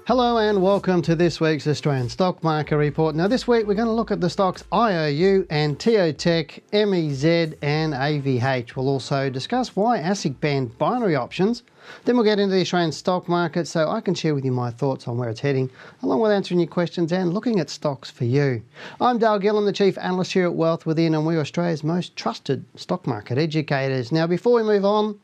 Hello and welcome to this week's Australian Stock Market Report. Now this week we're going to look at the stocks IOU and Nanotech, MEZ and AVH. We'll also discuss why ASIC banned binary options. Then we'll get into the Australian stock market so I can share with you my thoughts on where it's heading, along with answering your questions and looking at stocks for you. I'm Gillham, the Chief Analyst here at Wealth Within, and we're Australia's most trusted stock market educators. Now before we move on,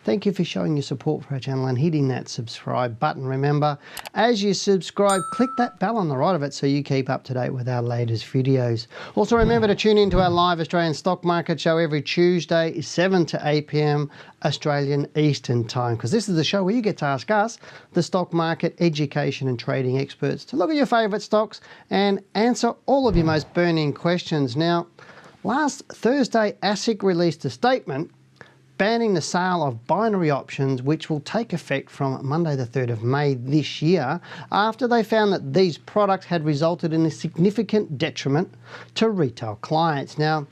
thank you for showing your support for our channel and hitting that subscribe button. Remember, as you subscribe, click that bell on the right of it so you keep up to date with our latest videos. Also remember to tune into our live Australian stock market show every Tuesday, 7 to 8 p.m. Australian Eastern Time, because this is the show where you get to ask us, the stock market education and trading experts, to look at your favourite stocks and answer all of your most burning questions. Now, last Thursday, ASIC released a statement banning the sale of binary options, which will take effect from Monday the 3rd of May this year, after they found that these products had resulted in a significant detriment to retail clients. Now,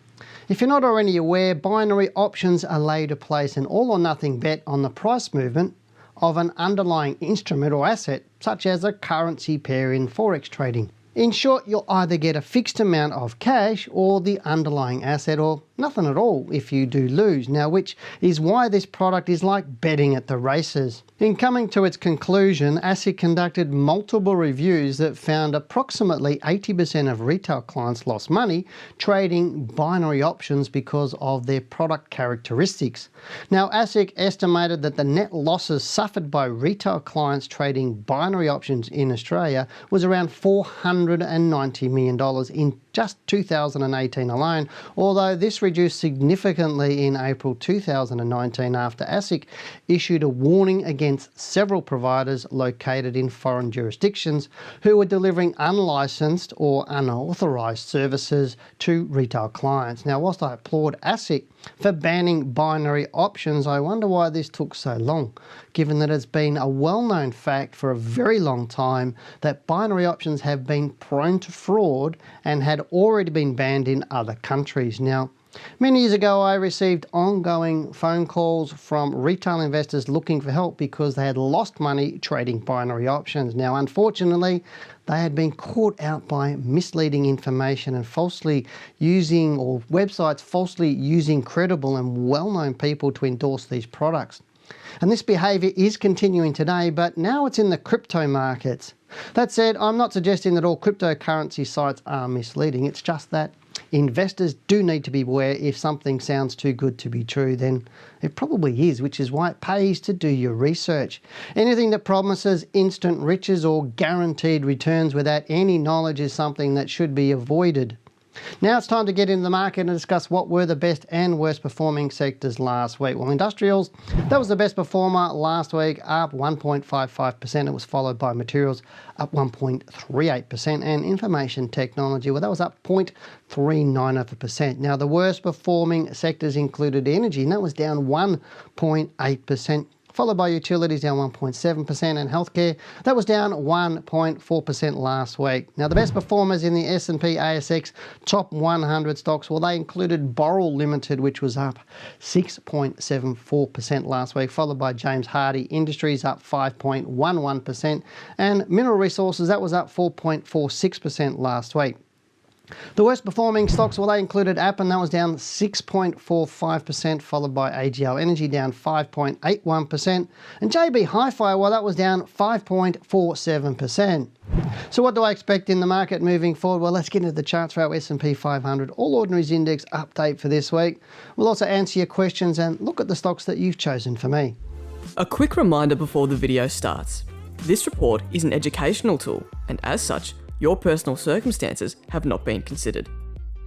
if you're not already aware, binary options allow you to place an all or nothing bet on the price movement of an underlying instrument or asset, such as a currency pair in Forex trading. In short, you'll either get a fixed amount of cash or the underlying asset, or nothing at all if you do lose. Now, which is why this product is like betting at the races. In coming to its conclusion, ASIC conducted multiple reviews that found approximately 80% of retail clients lost money trading binary options because of their product characteristics. Now, ASIC estimated that the net losses suffered by retail clients trading binary options in Australia was around $490 million in just 2018 alone, although this reduced significantly in April 2019 after ASIC issued a warning against several providers located in foreign jurisdictions who were delivering unlicensed or unauthorised services to retail clients. Now, whilst I applaud ASIC for banning binary options, I wonder why this took so long, given that it's been a well-known fact for a very long time that binary options have been prone to fraud and had already been banned in other countries. Now, many years ago, I received ongoing phone calls from retail investors looking for help because they had lost money trading binary options. Now, unfortunately, they had been caught out by misleading information and falsely using, or websites falsely using credible and well-known people to endorse these products. And this behaviour is continuing today, but now it's in the crypto markets. That said, I'm not suggesting that all cryptocurrency sites are misleading. It's just that investors do need to be aware if something sounds too good to be true, then it probably is, which is why it pays to do your research. Anything that promises instant riches or guaranteed returns without any knowledge is something that should be avoided. Now it's time to get into the market and discuss what were the best and worst performing sectors last week. Well, industrials, that was the best performer last week, up 1.55%. It was followed by materials, up 1.38%, and information technology, well, that was up 0.39%. Now, the worst performing sectors included energy, and that was down 1.8%. Followed by utilities, down 1.7%, and healthcare, that was down 1.4% last week. Now, the best performers in the S&P ASX top 100 stocks, well, they included Boral Limited, which was up 6.74% last week, followed by James Hardie Industries, up 5.11%, and Mineral Resources, that was up 4.46% last week. The worst performing stocks, well, they included Appen, that was down 6.45%, followed by AGL Energy, down 5.81%, and JB Hi-Fi, well, that was down 5.47%. So what do I expect in the market moving forward? Well, let's get into the charts for our S&P 500 All Ordinaries Index update for this week. We'll also answer your questions and look at the stocks that you've chosen for me. A quick reminder before the video starts. This report is an educational tool, and as such, your personal circumstances have not been considered.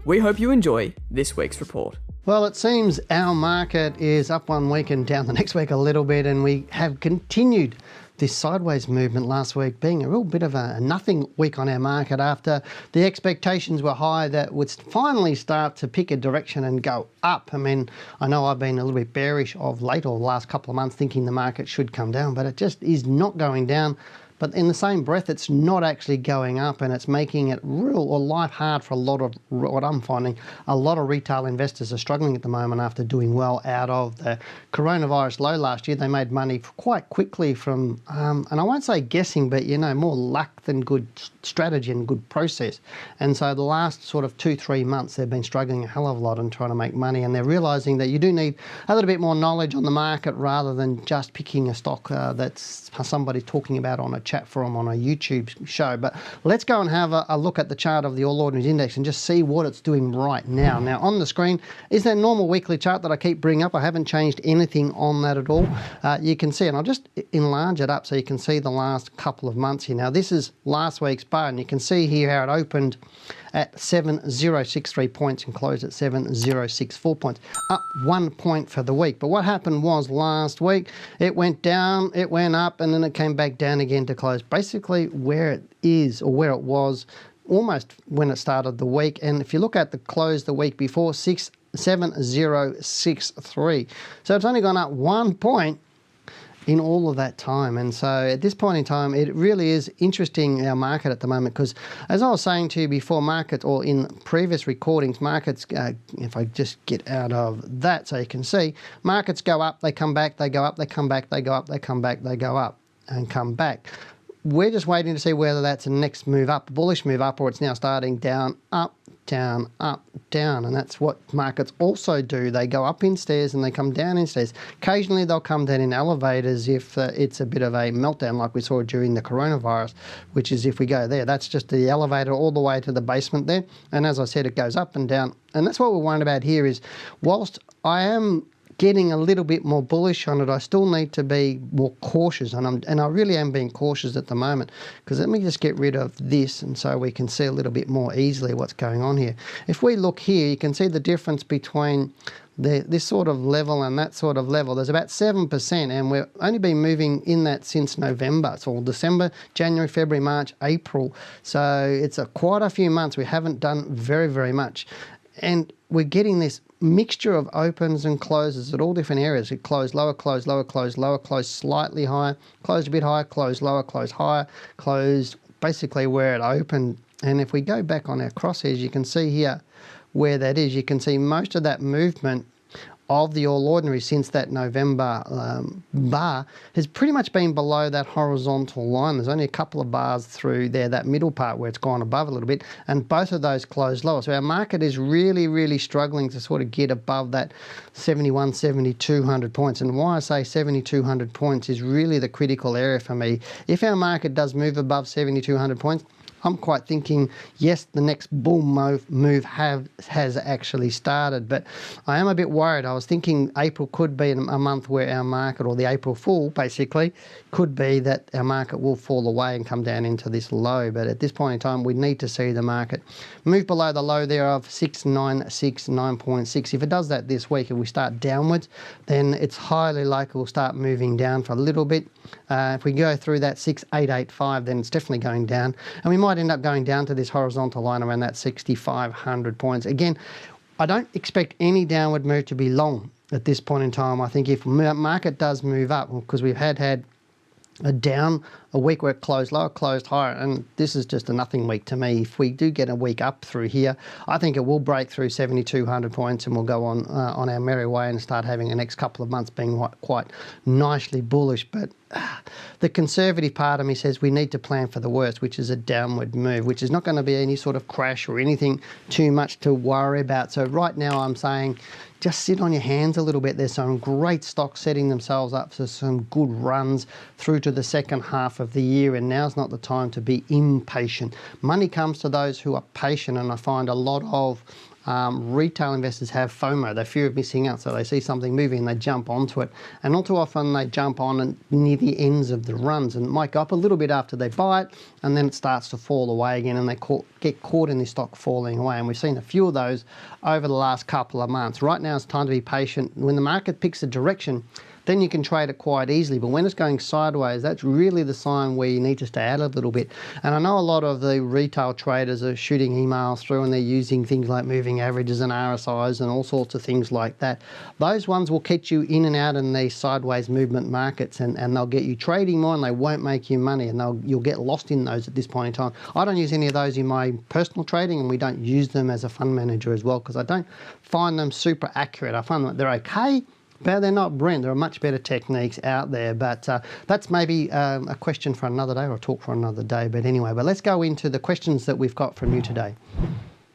We hope you enjoy this week's report. Well, it seems our market is up one week and down the next week a little bit, and we have continued this sideways movement last week, being a real bit of a nothing week on our market after the expectations were high that would finally start to pick a direction and go up. I mean, I know I've been a little bit bearish of late, or the last couple of months, thinking the market should come down, but it just is not going down. but in the same breath, it's not actually going up, and it's making it real or life hard for a lot of, what I'm finding, a lot of retail investors are struggling at the moment after doing well out of the coronavirus low last year. They made money quite quickly from, and I won't say guessing, but more luck than good strategy and good process. And so the last sort of 2-3 months, they've been struggling a hell of a lot and trying to make money, and they're realising that you do need a little bit more knowledge on the market rather than just picking a stock that's somebody talking about on a chat forum on a YouTube show. But let's go and have a look at the chart of the All Ordinaries Index and just see what it's doing right now. Now on the screen is that normal weekly chart that I keep bringing up. I haven't changed anything on that at all. You can see, and I'll just enlarge it up so you can see the last couple of months here. Now this is last week's bar, and you can see here how it opened at 7063 points and closed at 7064 points, up 1 point for the week. But what happened was last week it went down, it went up, and then it came back down again to close basically where it is, or where it was almost when it started the week. And if you look at the close the week before, 7063, so it's only gone up 1 point in all of that time. And so at this point in time, it really is interesting, our market at the moment, because as I was saying to you before, markets, or in previous recordings, markets, if I just get out of that so you can see, markets go up, they come back, they go up, they come back, they go up, they come back, they go up and come back. We're just waiting to see whether that's a next move up, a bullish move up, or it's now starting down, up, down, up, down. And that's what markets also do. They go up in stairs and they come down in stairs. Occasionally they'll come down in elevators if it's a bit of a meltdown like we saw during the coronavirus, which is if we go there, that's just the elevator all the way to the basement there. And as I said, it goes up and down. And that's what we're worried about here is, whilst I am getting a little bit more bullish on it, I still need to be more cautious, and I really am being cautious at the moment, because let me just get rid of this and so we can see a little bit more easily what's going on here. If we look here, you can see the difference between this sort of level and that sort of level. There's about 7%, and we've only been moving in that since November. So December, January, February, March, April. So it's quite a few months. We haven't done very, very much. And we're getting this mixture of opens and closes at all different areas. It closed lower, closed lower, closed lower, closed slightly higher, closed a bit higher, closed lower, closed higher, closed basically where it opened. And if we go back on our crosshairs, you can see here where that is. You can see most of that movement of the All Ordinary since that November bar has pretty much been below that horizontal line. There's only a couple of bars through there, that middle part where it's gone above a little bit, and both of those closed lower. So our market is really, really struggling to sort of get above that 71, 7,200 points. And why I say 7,200 points is really the critical area for me. If our market does move above 7,200 points, I'm quite thinking, yes, the next bull move has actually started, but I am a bit worried. I was thinking April could be a month where our market, or the April Fool basically, could be that our market will fall away and come down into this low. But at this point in time, we need to see the market move below the low there of 6,969.6. If it does that this week, if we start downwards, then it's highly likely we'll start moving down for a little bit. If we go through that 6,885, then it's definitely going down. And we might end up going down to this horizontal line around that 6,500 points. Again, I don't expect any downward move to be long at this point in time. I think if market does move up, because we've had a week where it closed lower, closed higher, and this is just a nothing week to me. If we do get a week up through here, I think it will break through 7,200 points and we'll go on our merry way and start having the next couple of months being quite nicely bullish. But the conservative part of me says we need to plan for the worst, which is a downward move, which is not going to be any sort of crash or anything too much to worry about. So right now I'm saying just sit on your hands a little bit. There's some great stocks setting themselves up for some good runs through to the second half of the year, and now's not the time to be impatient. Money comes to those who are patient, and I find a lot of retail investors have FOMO, they fear of missing out, so they see something moving and they jump onto it. And all too often they jump on near the ends of the runs, and it might go up a little bit after they buy it, and then it starts to fall away again, and they get caught in this stock falling away. And we've seen a few of those over the last couple of months. Right now it's time to be patient. When the market picks a direction, then you can trade it quite easily. But when it's going sideways, that's really the sign where you need to stay out a little bit. And I know a lot of the retail traders are shooting emails through and they're using things like moving averages and RSIs and all sorts of things like that. Those ones will catch you in and out in these sideways movement markets, and they'll get you trading more and they won't make you money, and you'll get lost in those at this point in time. I don't use any of those in my personal trading, and we don't use them as a fund manager as well because I don't find them super accurate. I find that they're okay, but they're not brilliant. There are much better techniques out there, but that's maybe a question for another day or a talk for another day. But anyway, let's go into the questions that we've got from you today.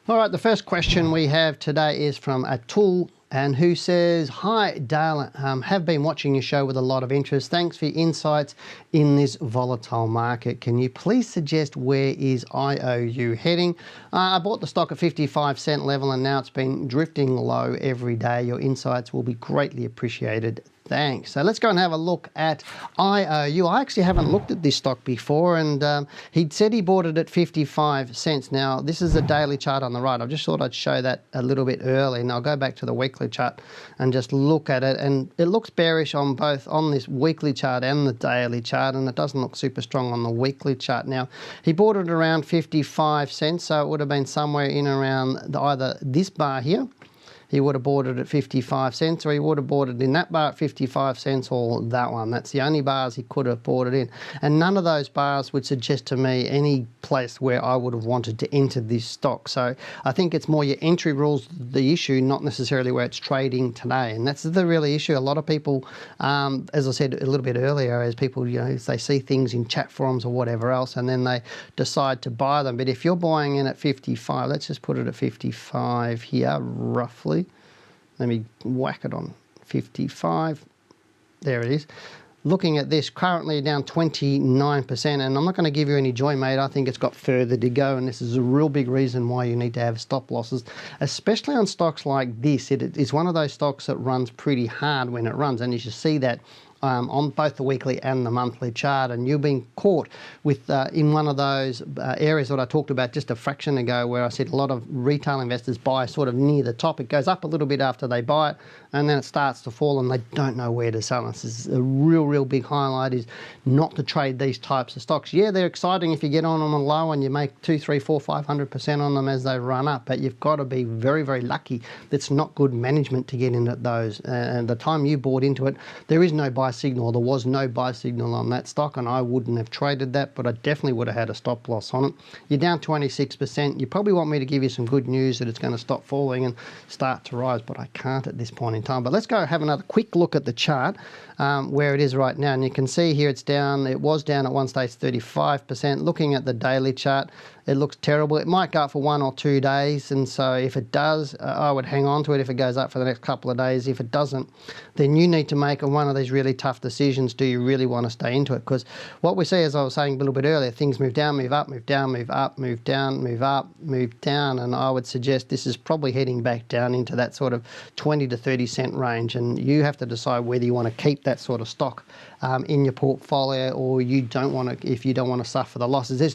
All right, the first question we have today is from Atul, and who says, "Hi Dale, have been watching your show with a lot of interest. Thanks for your insights in this volatile market. Can you please suggest where is IOU heading? I bought the stock at 55 cent level and now it's been drifting low every day. Your insights will be greatly appreciated. Thanks." So let's go and have a look at IOU. I actually haven't looked at this stock before, and he'd said he bought it at 55 cents. Now, this is a daily chart on the right. I just thought I'd show that a little bit early, and I'll go back to the weekly chart and just look at it. And it looks bearish on both on this weekly chart and the daily chart, and it doesn't look super strong on the weekly chart. Now, he bought it around 55 cents, so it would have been somewhere in around either this bar here. He would have bought it at 55 cents, or he would have bought it in that bar at 55 cents, or that one. That's the only bars he could have bought it in. And none of those bars would suggest to me any place where I would have wanted to enter this stock. So I think it's more your entry rules the issue, not necessarily where it's trading today. And that's the really issue. A lot of people, as I said a little bit earlier, as people, they see things in chat forums or whatever else, and then they decide to buy them. But if you're buying in at 55, let's just put it at 55 here, roughly. Let me whack it on 55. There it is. Looking at this, currently down 29%, and I'm not going to give you any joy, mate. I think it's got further to go, and this is a real big reason why you need to have stop losses, especially on stocks like this. It's one of those stocks that runs pretty hard when it runs, and you should see that on both the weekly and the monthly chart, and you've been caught with in one of those areas that I talked about just a fraction ago, where I said a lot of retail investors buy sort of near the top. It goes up a little bit after they buy it, and then it starts to fall and they don't know where to sell. This is a real big highlight, is not to trade these types of stocks. Yeah, they're exciting if you get on them low and you make 2, 3, 4, 500% on them as they run up, but you've got to be very lucky. That's not good management to get in at those. And the time you bought into it, there is no buy signal. There was no buy signal on that stock, and I wouldn't have traded that, but I definitely would have had a stop loss on it. You're down 26%. You probably want me to give you some good news that it's going to stop falling and start to rise, but I can't at this point in time. But let's go have another quick look at the chart, where it is right now, and you can see here it's down. It was down at one stage 35%. Looking at the daily chart, it looks terrible. It might go up for 1 or 2 days, and so if it does, I would hang on to it if it goes up for the next couple of days. If it doesn't, then you need to make one of these really tough decisions. Do you really want to stay into it? Because what we see, as I was saying a little bit earlier, things move down, move up, move down, move up, move down, move up, move down, and I would suggest this is probably heading back down into that sort of 20 to 30 cent range, and you have to decide whether you want to keep that sort of stock in your portfolio, or you don't want to, if you don't want to suffer the losses.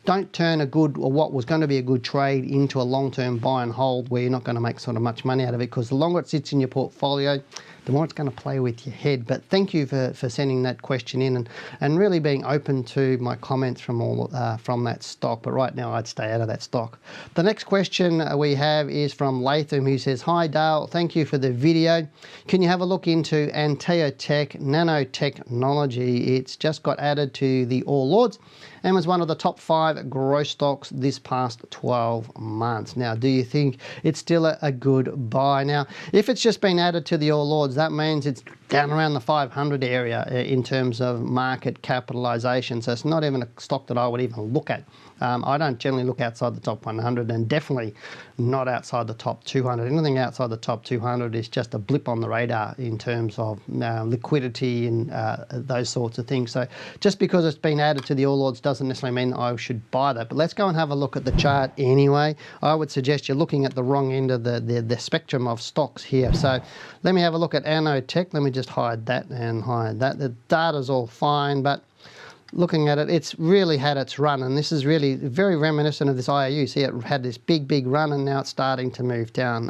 Don't turn a good, or what was going to be a good trade, into a long-term buy and hold where you're not going to make sort of much money out of it, because the longer it sits in your portfolio, the more it's going to play with your head. But thank you for sending that question in and really being open to my comments from that stock. But right now, I'd stay out of that stock. The next question we have is from Latham, who says, "Hi Dale, thank you for the video. Can you have a look into Nanotech nanotechnology? It's just got added to the All Ords and was one of the top 5 growth stocks this past 12 months. Now, do you think it's still a good buy?" Now, if it's just been added to the All Ords, that means it's down around the 500 area in terms of market capitalization. So it's not even a stock that I would even look at. I don't generally look outside the top 100, and definitely not outside the top 200. Anything outside the top 200 is just a blip on the radar in terms of liquidity and those sorts of things. So just because it's been added to the All Ords doesn't necessarily mean I should buy that. But let's go and have a look at the chart anyway. I would suggest you're looking at the wrong end of the spectrum of stocks here. So let me have a look at Nanotech. Let me just hide that and hide that. The data's all fine, but looking at it, it's really had its run, and this is really very reminiscent of this IOU. See, it had this big run, and now it's starting to move down.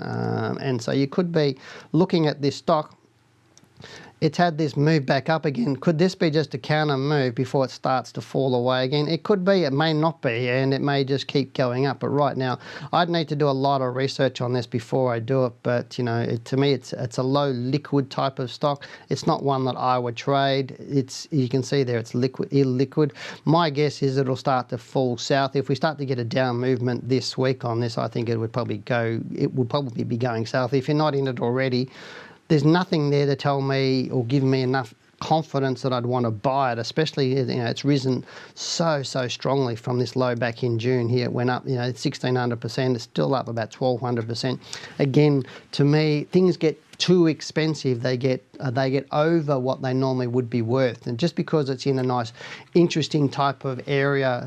And so you could be looking at this stock It's had this move back up again. Could this be just a counter move before it starts to fall away again? It could be, it may not be, and it may just keep going up. But right now, I'd need to do a lot of research on this before I do it. But, you know, to me, it's a low liquid type of stock. It's not one that I would trade. You can see there, it's illiquid. My guess is it'll start to fall south. If we start to get a down movement this week on this, I think it would probably be going south. If you're not in it already, there's nothing there to tell me or give me enough confidence that I'd want to buy it, especially, you know, it's risen so strongly from this low back in June here. It went up, you know, 1,600%. It's still up about 1,200%. Again, to me, things get too expensive, they get over what they normally would be worth. And just because it's in a nice, interesting type of area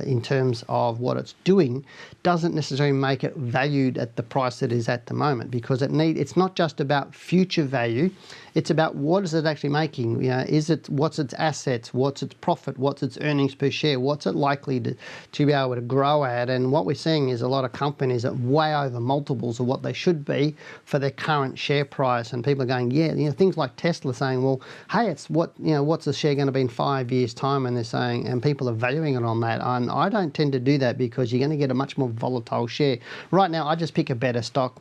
in terms of what it's doing, doesn't necessarily make it valued at the price it is at the moment, because it's not just about future value, it's about what is it actually making. You know, what's its assets, what's its profit, what's its earnings per share, what's it likely to be able to grow at. And what we're seeing is a lot of companies at way over multiples of what they should be for their current share price. And people are going, yeah, you know, things like Tesla saying, well, hey, what's the share going to be in 5 years' time? And they're saying, and people are valuing it on that. And I don't tend to do that, because you're going to get a much more volatile share. Right now, I just pick a better stock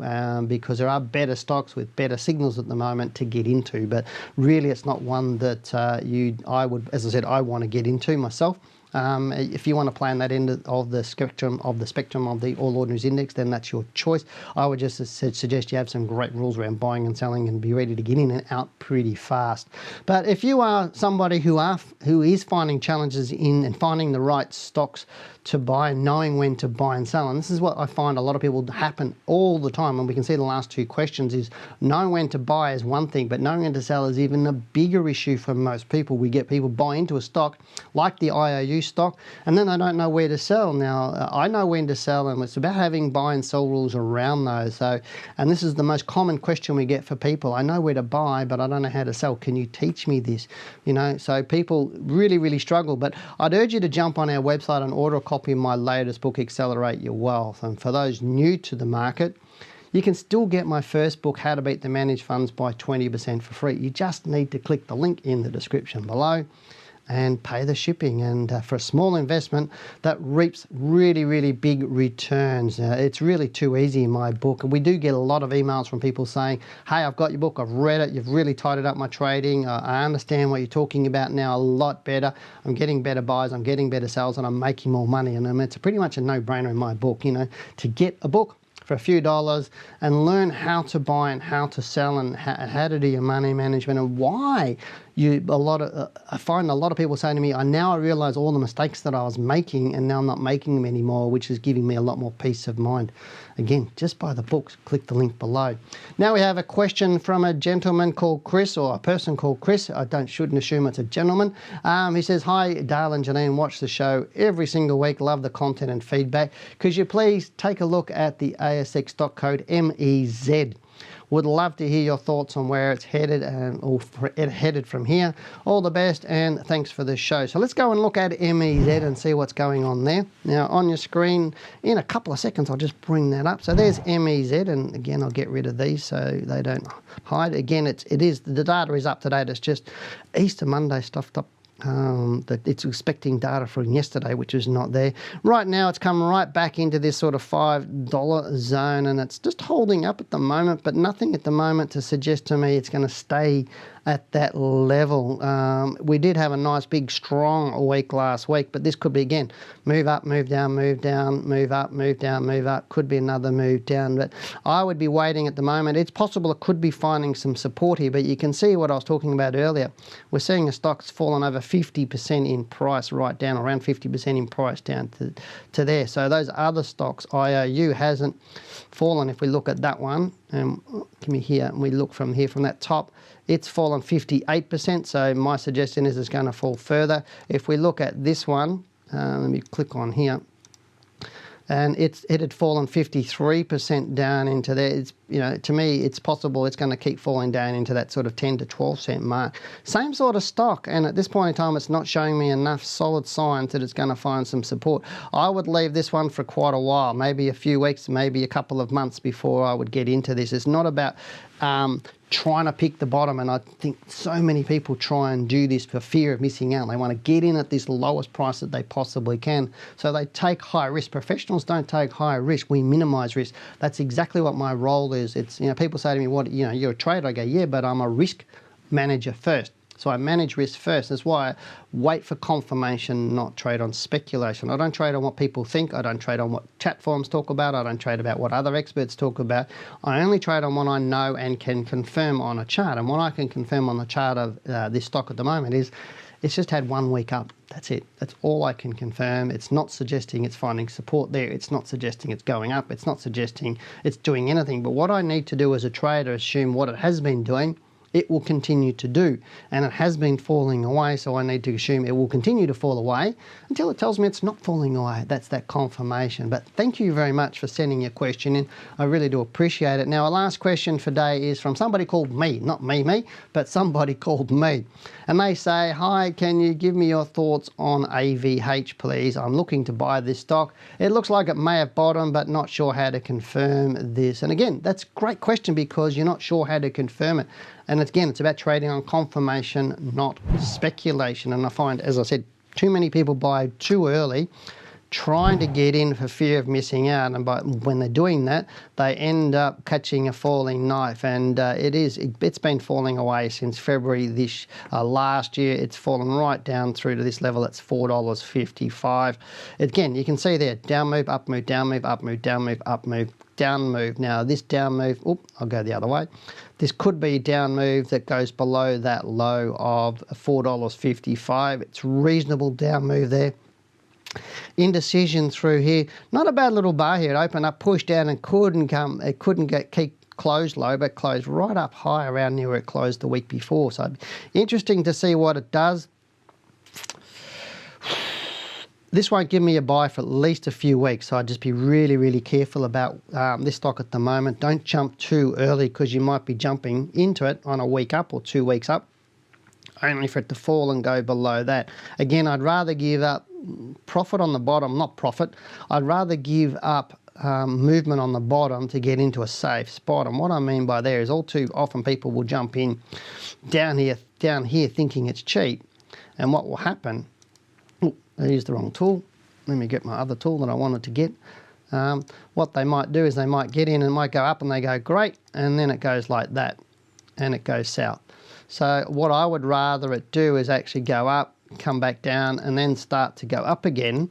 because there are better stocks with better signals at the moment to get into. But really, it's not one that I want to get into myself. If you want to play on that end of the spectrum of the All Ordinaries Index, then that's your choice. I would just suggest you have some great rules around buying and selling and be ready to get in and out pretty fast. But if you are somebody who is finding challenges in and finding the right stocks to buy, knowing when to buy and sell, and this is what I find a lot of people happen all the time, and we can see the last two questions, is knowing when to buy is one thing, but knowing when to sell is even a bigger issue for most people. We get people buy into a stock like the IOU stock, and then they don't know where to sell. Now, I know when to sell, and it's about having buy and sell rules around those. And this is the most common question we get for people. I know where to buy, but I don't know how to sell. Can you teach me this? You know, so people really struggle. But I'd urge you to jump on our website and order a copy of my latest book, Accelerate Your Wealth. And for those new to the market, you can still get my first book, How to Beat the Managed Funds, by 20% for free. You just need to click the link in the description below and pay the shipping. And for a small investment, that reaps really big returns. It's really too easy in my book. And we do get a lot of emails from people saying, hey, I've got your book, I've read it, you've really tidied up my trading, I understand what you're talking about now a lot better, I'm getting better buys, I'm getting better sales, and I'm making more money. And it's pretty much a no-brainer in my book, you know, to get a book for a few dollars and learn how to buy and how to sell and how to do your money management, and why I find a lot of people saying to me, I realize all the mistakes that I was making, and now I'm not making them anymore, which is giving me a lot more peace of mind. Again, just buy the books, click the link below. Now we have a question from a gentleman called Chris, or a person called Chris. I shouldn't assume it's a gentleman. He says, hi, Dale and Janine, watch the show every single week, love the content and feedback. Could you please take a look at the ASIC stock code MEZ? Would love to hear your thoughts on where it's headed or headed from here. All the best, and thanks for the show. So let's go and look at MEZ and see what's going on there. Now on your screen, in a couple of seconds, I'll just bring that up. So there's MEZ, and again, I'll get rid of these so they don't hide. Again, the data is up to date. It's just Easter Monday stuffed up. That it's expecting data from yesterday, which is not there. Right now, it's come right back into this sort of $5 zone, and it's just holding up at the moment, but nothing at the moment to suggest to me it's going to stay at that level. We did have a nice big strong week last week, but this could be again move up, move down, move down, move up, move down, move up. Could be another move down, but I would be waiting at the moment. It's possible it could be finding some support here, but you can see what I was talking about earlier. We're seeing a stock's fallen over 50% in price, right down around 50% in price down to there. So those other stocks, IOU hasn't fallen. If we look at that one, come here and we look from here from that top, it's fallen 58%, so my suggestion is it's going to fall further. If we look at this one, let me click on here, and it had fallen 53% down into there. It's, you know, to me, it's possible it's going to keep falling down into that sort of 10 to 12 cent mark. Same sort of stock, and at this point in time, it's not showing me enough solid signs that it's going to find some support. I would leave this one for quite a while, maybe a few weeks, maybe a couple of months before I would get into this. It's not about trying to pick the bottom, and I think so many people try and do this for fear of missing out. They want to get in at this lowest price that they possibly can, so they take high risk. Professionals don't take high risk, we minimize risk. That's exactly what my role is. It's, you know, people say to me, what, you know, you're a trader. I go, yeah, but I'm a risk manager first. So I manage risk first. That's why I wait for confirmation, not trade on speculation. I don't trade on what people think. I don't trade on what chat forums talk about. I don't trade about what other experts talk about. I only trade on what I know and can confirm on a chart. And what I can confirm on the chart of this stock at the moment is it's just had 1 week up. That's it. That's all I can confirm. It's not suggesting it's finding support there. It's not suggesting it's going up. It's not suggesting it's doing anything. But what I need to do as a trader is assume what it has been doing, it will continue to do, and it has been falling away, so I need to assume it will continue to fall away until it tells me it's not falling away. That's that confirmation. But thank you very much for sending your question in. I really do appreciate it. Now, our last question for today is from somebody called me, not me, but somebody called me. And they say, hi, can you give me your thoughts on AVH, please? I'm looking to buy this stock. It looks like it may have bottomed, but not sure how to confirm this. And again, that's a great question because you're not sure how to confirm it. And again, it's about trading on confirmation, not speculation. And I find, as I said, too many people buy too early, trying to get in for fear of missing out. And when they're doing that, they end up catching a falling knife. And it's been falling away since February this last year. It's fallen right down through to this level. It's $4.55. Again, you can see there, down move, up move, down move, up move, down move, up move, down move. Now this down move, I'll go the other way. This could be a down move that goes below that low of $4.55. It's reasonable down move there. Indecision through here. Not a bad little bar here. It opened up, pushed down, and couldn't keep closed low, but closed right up high around near where it closed the week before. So interesting to see what it does. This won't give me a buy for at least a few weeks, so I'd just be really, really careful about this stock at the moment. Don't jump too early because you might be jumping into it on a week up or 2 weeks up, only for it to fall and go below that. Again, I'd rather give up profit on the bottom, not profit. I'd rather give up movement on the bottom to get into a safe spot. And what I mean by there is all too often people will jump in down here thinking it's cheap. And what will happen, I used the wrong tool. Let me get my other tool that I wanted to get. What they might do is they might get in and might go up and they go, great, and then it goes like that and it goes south. So what I would rather it do is actually go up, come back down, and then start to go up again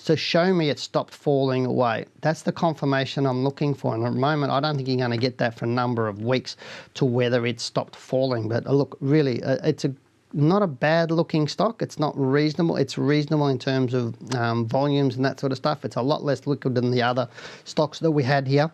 to show me it stopped falling away. That's the confirmation I'm looking for. And at the moment, I don't think you're going to get that for a number of weeks to whether it stopped falling. But look, really, it's not a bad looking stock. It's not reasonable. It's reasonable in terms of volumes and that sort of stuff. It's a lot less liquid than the other stocks that we had here.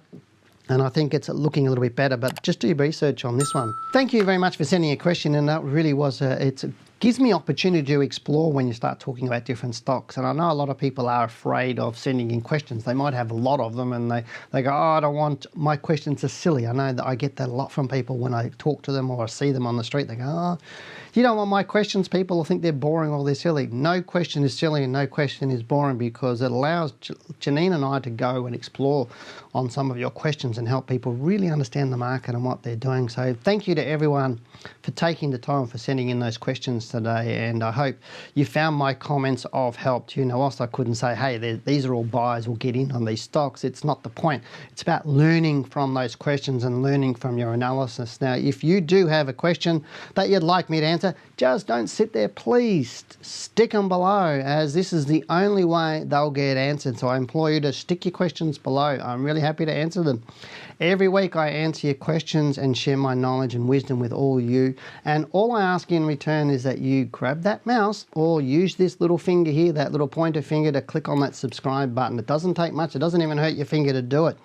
And I think it's looking a little bit better, but just do research on this one. Thank you very much for sending a question, and that really was, it gives me opportunity to explore when you start talking about different stocks. And I know a lot of people are afraid of sending in questions. They might have a lot of them and they go, oh, I don't want, my questions are silly. I know that I get that a lot from people when I talk to them or I see them on the street. They go, oh, you don't want my questions? People will think they're boring or they're silly. No question is silly and no question is boring because it allows Janine and I to go and explore on some of your questions and help people really understand the market and what they're doing. So thank you to everyone for taking the time for sending in those questions today, and I hope you found my comments of help to you. Now, whilst I couldn't say, hey, these are all buys, we'll get in on these stocks, it's not the point. It's about learning from those questions and learning from your analysis. Now, if you do have a question that you'd like me to answer, just don't sit there, please stick them below, as this is the only way they'll get answered. So I implore you to stick your questions below. I'm really happy to answer them. Every week I answer your questions and share my knowledge and wisdom with all you. And all I ask in return is that you grab that mouse or use this little finger here, that little pointer finger, to click on that subscribe button. It doesn't take much. It doesn't even hurt your finger to do it.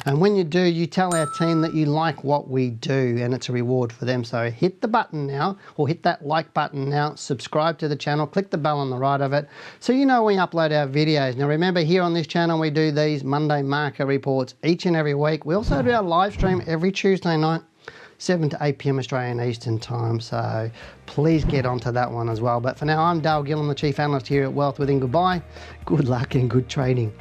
And when you do, you tell our team that you like what we do, and it's a reward for them. So hit the button now, or hit that like button now, subscribe to the channel, click the bell on the right of it so you know when we upload our videos. Now remember, here on this channel we do these Monday market reports each and every week. We also do our live stream every Tuesday night, 7 to 8 p.m. Australian Eastern Time, so please get onto that one as well. But for now, I'm Dale Gillham, the Chief Analyst here at Wealth Within. Goodbye, good luck and good trading.